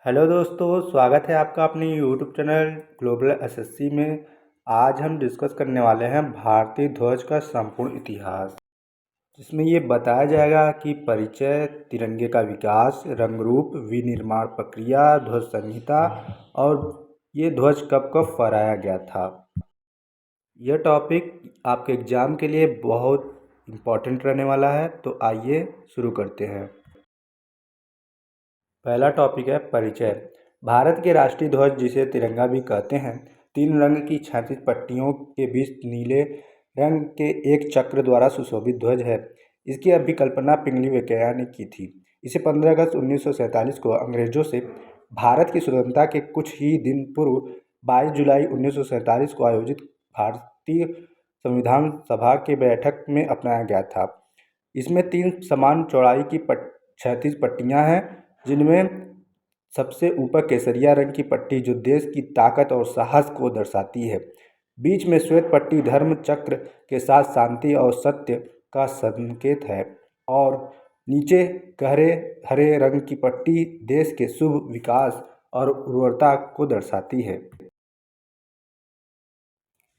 Hello दोस्तों, स्वागत है आपका अपने यूट्यूब चैनल ग्लोबल एसएससी में। आज हम डिस्कस करने वाले हैं भारतीय ध्वज का संपूर्ण इतिहास, जिसमें ये बताया जाएगा कि परिचय, तिरंगे का विकास, रंग रूप, विनिर्माण प्रक्रिया, ध्वज संहिता और ये ध्वज कब कब फहराया गया था। यह टॉपिक आपके एग्ज़ाम के लिए बहुत इम्पोर्टेंट रहने वाला है, तो आइए शुरू करते हैं। पहला टॉपिक है परिचय। भारत के राष्ट्रीय ध्वज, जिसे तिरंगा भी कहते हैं, 3 रंग की 36 पट्टियों के बीच नीले रंग के एक चक्र द्वारा सुशोभित ध्वज है। इसकी अभिकल्पना पिंगली वेंकैया ने की थी। इसे 15 अगस्त 1947 को अंग्रेजों से भारत की स्वतंत्रता के कुछ ही दिन पूर्व 22 जुलाई 1947 को आयोजित भारतीय संविधान सभा के बैठक में अपनाया गया था। इसमें 3 समान चौड़ाई की 36 पट्टियाँ हैं, जिनमें सबसे ऊपर केसरिया रंग की पट्टी जो देश की ताकत और साहस को दर्शाती है। बीच में श्वेत पट्टी धर्म चक्र के साथ शांति और सत्य का संकेत है और नीचे गहरे हरे रंग की पट्टी देश के शुभ विकास और उर्वरता को दर्शाती है।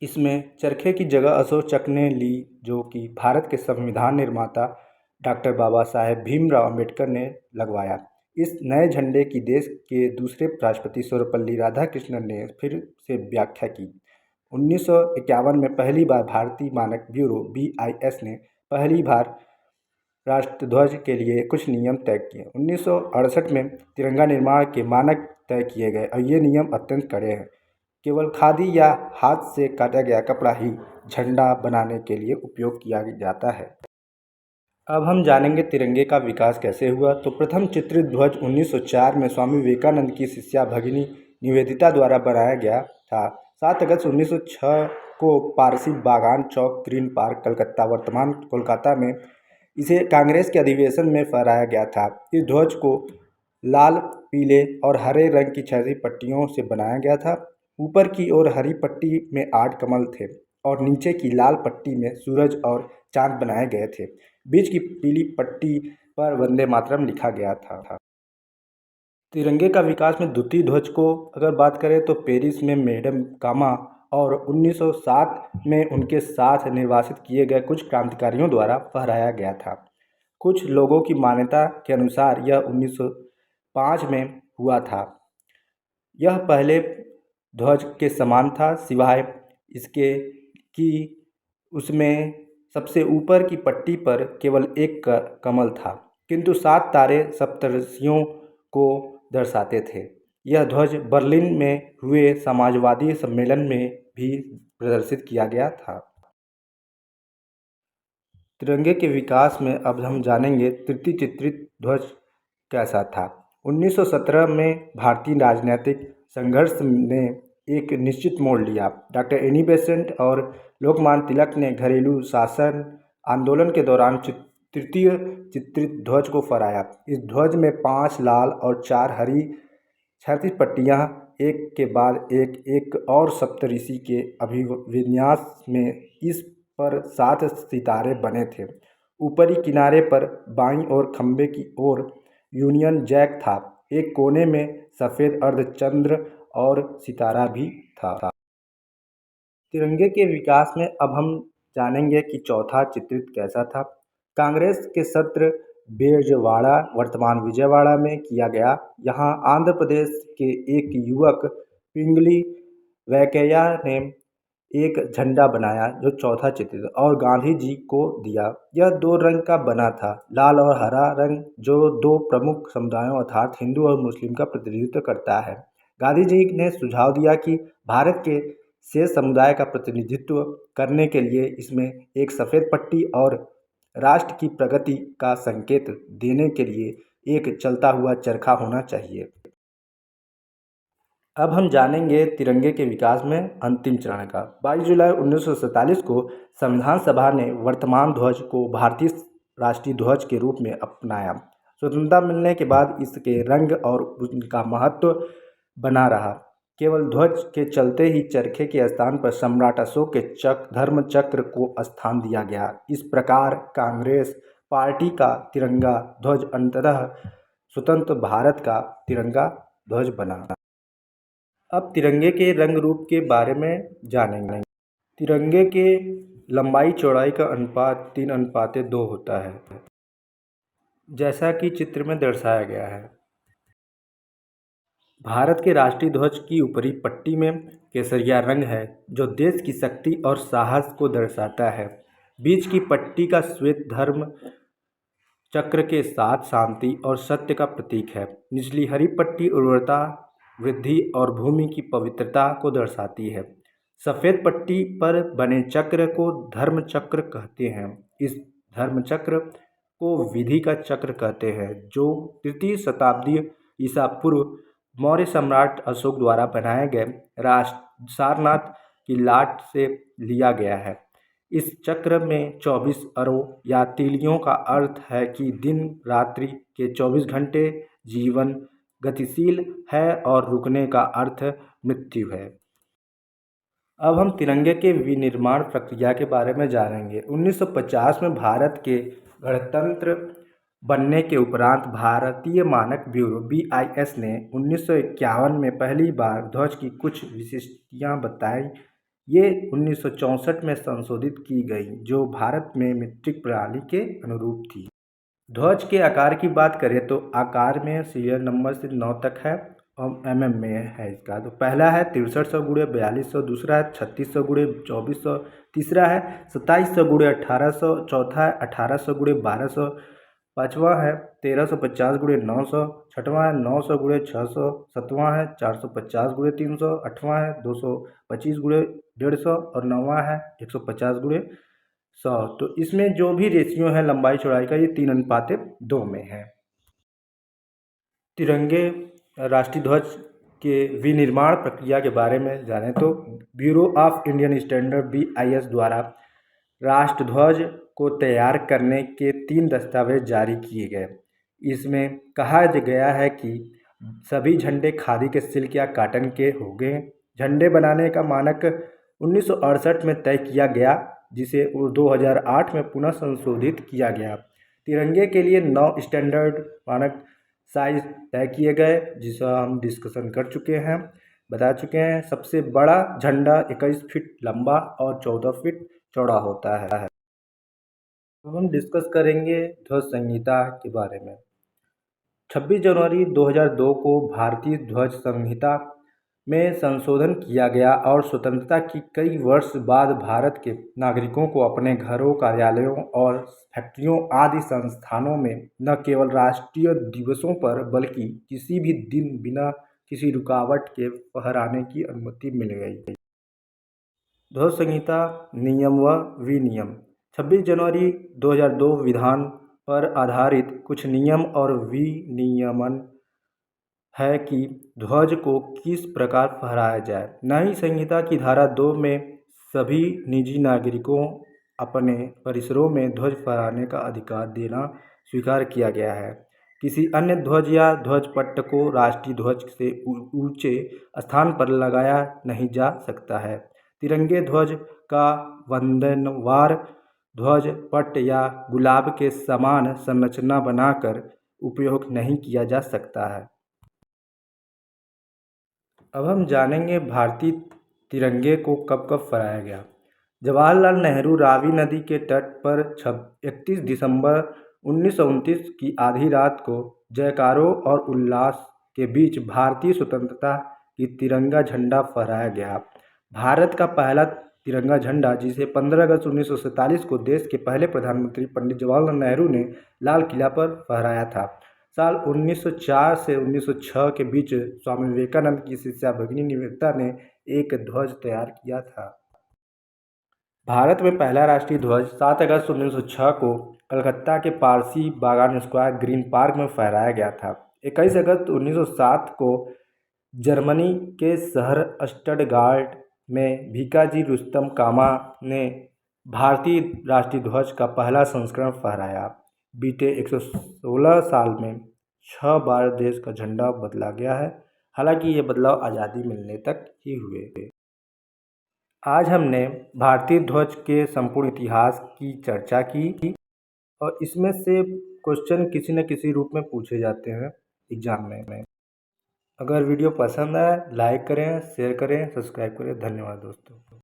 इसमें चरखे की जगह अशोक चक्र ने ली, जो कि भारत के संविधान निर्माता डॉक्टर बाबा साहेब भीमराव अम्बेडकर ने लगवाया। इस नए झंडे की देश के दूसरे राष्ट्रपति सर्वपल्ली राधाकृष्णन ने फिर से व्याख्या की। 1951 में पहली बार भारतीय मानक ब्यूरो BIS ने पहली बार राष्ट्रध्वज के लिए कुछ नियम तय किए। 1968 में तिरंगा निर्माण के मानक तय किए गए और ये नियम अत्यंत कड़े हैं। केवल खादी या हाथ से काटा गया कपड़ा ही झंडा बनाने के लिए उपयोग किया जाता है। अब हम जानेंगे तिरंगे का विकास कैसे हुआ। तो प्रथम चित्रित ध्वज 1904 में स्वामी विवेकानंद की शिष्या भगिनी निवेदिता द्वारा बनाया गया था। 7 अगस्त 1906 को पारसी बागान चौक, ग्रीन पार्क, कलकत्ता, वर्तमान कोलकाता में इसे कांग्रेस के अधिवेशन में फहराया गया था। इस ध्वज को लाल, पीले और हरे रंग की 36 पट्टियों से बनाया गया था। ऊपर की ओर हरी पट्टी में 8 कमल थे और नीचे की लाल पट्टी में सूरज और चांद बनाए गए थे। बीच की पीली पट्टी पर वंदे मातरम लिखा गया था। तिरंगे का विकास में द्वितीय ध्वज को अगर बात करें तो पेरिस में मैडम कामा और 1907 में उनके साथ निर्वासित किए गए कुछ क्रांतिकारियों द्वारा फहराया गया था। कुछ लोगों की मान्यता के अनुसार यह 1905 में हुआ था। यह पहले ध्वज के समान था, सिवाय इसके कि उसमें सबसे ऊपर की पट्टी पर केवल एक कमल था, किंतु 7 तारे सप्तर्षियों को दर्शाते थे। यह ध्वज बर्लिन में हुए समाजवादी सम्मेलन में भी प्रदर्शित किया गया था। तिरंगे के विकास में अब हम जानेंगे तृतीय चित्रित ध्वज कैसा था। 1917 में भारतीय राजनीतिक संघर्ष ने एक निश्चित मोड़ लिया। डॉक्टर एनी बेसेंट और लोकमान्य तिलक ने घरेलू शासन आंदोलन के दौरान तृतीय चित्रित ध्वज को फहराया। इस ध्वज में 5 लाल और 4 हरी 36 पट्टियाँ एक के बाद एक और सप्तऋषि के अभिविन्यास में इस पर 7 सितारे बने थे। ऊपरी किनारे पर बाईं ओर खंभे की ओर यूनियन जैक था। एक कोने में सफ़ेद अर्धचंद्र और सितारा भी था। तिरंगे के विकास में अब हम जानेंगे कि चौथा चित्रित कैसा था। कांग्रेस के सत्र बेजवाड़ा, वर्तमान विजयवाड़ा में किया गया। यहाँ आंध्र प्रदेश के एक युवक पिंगली वेंकैया ने एक झंडा बनाया जो चौथा चित्रित और गांधी जी को दिया। यह 2 रंग का बना था, लाल और हरा रंग, जो 2 प्रमुख समुदायों अर्थात हिंदू और मुस्लिम का प्रतिनिधित्व करता है। गांधी जी ने सुझाव दिया कि भारत के शेष समुदाय का प्रतिनिधित्व करने के लिए इसमें एक सफ़ेद पट्टी और राष्ट्र की प्रगति का संकेत देने के लिए एक चलता हुआ चरखा होना चाहिए। अब हम जानेंगे तिरंगे के विकास में अंतिम चरण का। 22 जुलाई 1947 को संविधान सभा ने वर्तमान ध्वज को भारतीय राष्ट्रीय ध्वज के रूप में अपनाया। स्वतंत्रता मिलने के बाद इसके रंग और उनका महत्व बना रहा। केवल ध्वज के चलते ही चरखे के स्थान पर सम्राट अशोक के धर्म चक्र को स्थान दिया गया। इस प्रकार कांग्रेस पार्टी का तिरंगा ध्वज अंततः स्वतंत्र भारत का तिरंगा ध्वज बना। अब तिरंगे के रंग रूप के बारे में जानेंगे। तिरंगे के लंबाई चौड़ाई का अनुपात 3:2 होता है, जैसा कि चित्र में दर्शाया गया है। भारत के राष्ट्रीय ध्वज की ऊपरी पट्टी में केसरिया रंग है, जो देश की शक्ति और साहस को दर्शाता है। बीच की पट्टी का श्वेत धर्म चक्र के साथ शांति और सत्य का प्रतीक है। निचली हरी पट्टी उर्वरता, वृद्धि और भूमि की पवित्रता को दर्शाती है। सफ़ेद पट्टी पर बने चक्र को धर्म चक्र कहते हैं। इस धर्म चक्र को विधि का चक्र कहते हैं, जो तृतीय शताब्दी ईसा पूर्व मौर्य सम्राट अशोक द्वारा बनाए गए सारनाथ की लाट से लिया गया है। इस चक्र में 24 अरों या तीलियों का अर्थ है कि दिन रात्रि के 24 घंटे जीवन गतिशील है और रुकने का अर्थ मृत्यु है। अब हम तिरंगे के विनिर्माण प्रक्रिया के बारे में जानेंगे। 1950 में भारत के गणतंत्र बनने के उपरांत भारतीय मानक ब्यूरो (BIS) ने 1951 में पहली बार ध्वज की कुछ विशिष्टताएं बताई। ये 1964 में संशोधित की गई, जो भारत में मीट्रिक प्रणाली के अनुरूप थी। ध्वज के आकार की बात करें तो आकार में सीरियल नंबर से 9 तक है और mm में है इसका। तो पहला है 6300 गुणे 4200, दूसरा है 3600 गुणे 2400, तीसरा है 2700 गुणे 1800, चौथा है 1800 गुणे 1200, पाँचवा है 1350 गुणे 900, छठवां है 900 गुणे 600, सतवां है 450 गुणे 300, आठवां है 225 गुणे 150 और नौवां है 150 गुणे 100। तो इसमें जो भी रेशियो है लंबाई चौड़ाई का, ये 3:2 में है। तिरंगे राष्ट्रीय ध्वज के विनिर्माण प्रक्रिया के बारे में जानें तो bureau of Indian standard (BIS) द्वारा राष्ट्रध्वज को तैयार करने के 3 दस्तावेज जारी किए गए। इसमें कहा गया है कि सभी झंडे खादी के सिल्क या कॉटन के होंगे। झंडे बनाने का मानक 1968 में तय किया गया, जिसे 2008 में पुनः संशोधित किया गया। तिरंगे के लिए 9 स्टैंडर्ड मानक साइज तय किए गए, जिसका हम डिस्कशन कर चुके हैं, बता चुके हैं। सबसे बड़ा झंडा 21 फीट लंबा और 14 फीट चौड़ा होता है। अब हम डिस्कस करेंगे ध्वज संहिता के बारे में। 26 जनवरी 2002 को भारतीय ध्वज संहिता में संशोधन किया गया और स्वतंत्रता की कई वर्ष बाद भारत के नागरिकों को अपने घरों, कार्यालयों और फैक्ट्रियों आदि संस्थानों में न केवल राष्ट्रीय दिवसों पर बल्कि किसी भी दिन बिना किसी रुकावट के फहराने की अनुमति मिल गई। ध्वज संहिता नियम व विनियम। 26 जनवरी 2002 विधान पर आधारित कुछ नियम और विनियमन है कि ध्वज को किस प्रकार फहराया जाए। नई संहिता की धारा 2 में सभी निजी नागरिकों अपने परिसरों में ध्वज फहराने का अधिकार देना स्वीकार किया गया है। किसी अन्य ध्वज या ध्वजपट्ट को राष्ट्रीय ध्वज से ऊंचे स्थान पर लगाया नहीं जा सकता है। तिरंगे ध्वज का वंदनवार ध्वज पट्ट या गुलाब के समान संरचना बनाकर उपयोग नहीं किया जा सकता है। अब हम जानेंगे भारतीय तिरंगे को कब कब फहराया गया। जवाहरलाल नेहरू रावी नदी के तट पर 31 दिसंबर 1929 की आधी रात को जयकारों और उल्लास के बीच भारतीय स्वतंत्रता की तिरंगा झंडा फहराया गया। भारत का पहला तिरंगा झंडा, जिसे 15 अगस्त 1947 को देश के पहले प्रधानमंत्री पंडित जवाहरलाल नेहरू ने लाल किला पर फहराया था। साल 1904 से 1906 के बीच स्वामी विवेकानंद की शिष्या भगिनी निवेदिता ने एक ध्वज तैयार किया था। भारत में पहला राष्ट्रीय ध्वज 7 अगस्त 1906 को कलकत्ता के पारसी बागान स्क्वायर ग्रीन पार्क में फहराया गया था। 21 अगस्त 1907 को जर्मनी के शहर स्टटगार्ट में भीकाजी रुस्तम कामा ने भारतीय राष्ट्रीय ध्वज का पहला संस्करण फहराया। बीते 116 साल में 6 बार देश का झंडा बदला गया है, हालांकि ये बदलाव आज़ादी मिलने तक ही हुए। आज हमने भारतीय ध्वज के संपूर्ण इतिहास की चर्चा की और इसमें से क्वेश्चन किसी न किसी रूप में पूछे जाते हैं एग्जाम में। अगर वीडियो पसंद आए लाइक करें, शेयर करें, सब्सक्राइब करें। धन्यवाद दोस्तों।